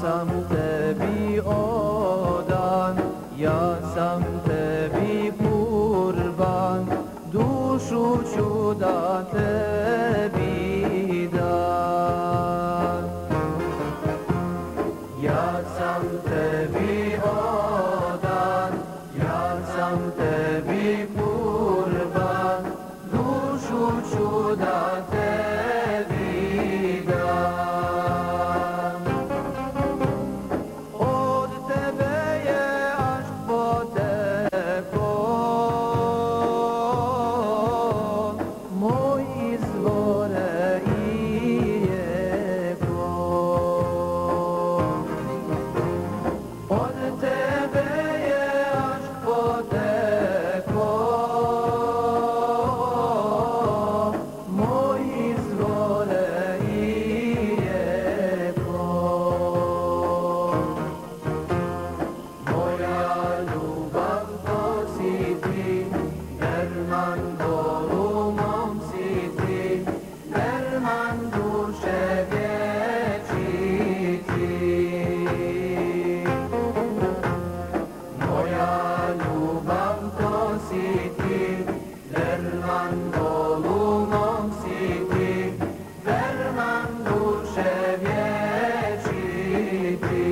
sam tebi odan, ja sam tebi kurban, dušu ću da tebi dam. Ja sam tebi odan, ja sam tebi kurban, dušu ću da tebi dam. Od tebe je ašk potekao, moj izvore i rijeko. Od tebe je ašk potekao, moj izvore i rijeko. Moja ljubav to si ti, Berman bolu mom si ti, Berman duše vječiti. Moja ljubav to si ti, Berman bolu mom si ti, Berman duše vječiti.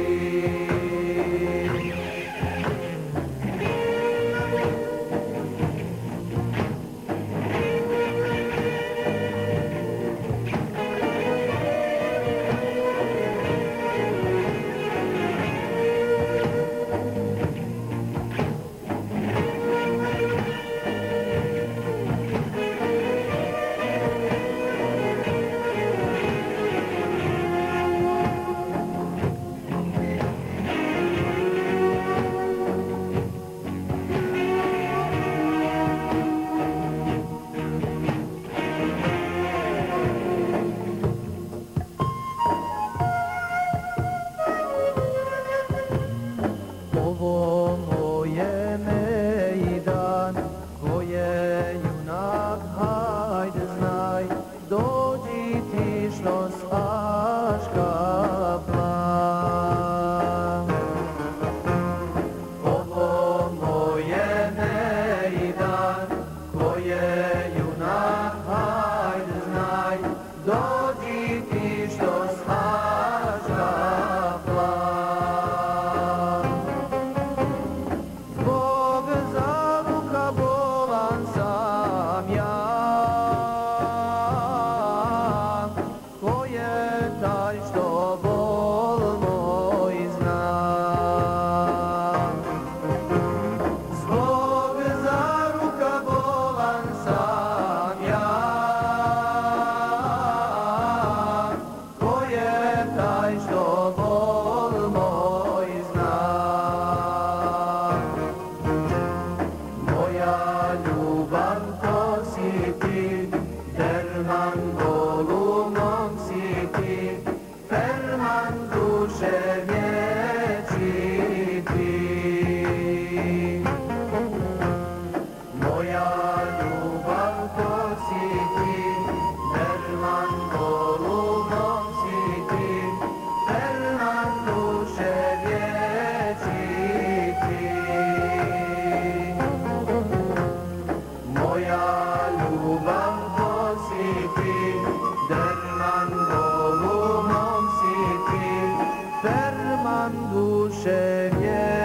Ovo moje mejdan, ko je junak, hajde znaj, dođi ti što s Aška plan. Ovo moje mejdan, ko je junak, hajde znaj, dođi ti što s Aška plan. Zbog zaluka bolan sam ja, ko je taj što bol moj zna. Zbog zaluka bolan sam ja, ko je taj što bol moj zna. Moja ljubav to si ti, Berman bolu mom si ti, Berman duše vječiti. Moja ljubav to si ti, Berman bolu mom si ti, Berman duše vječiti. Moja ljubav to si ti, Berman bolu mom si ti, Berman duše vječiti.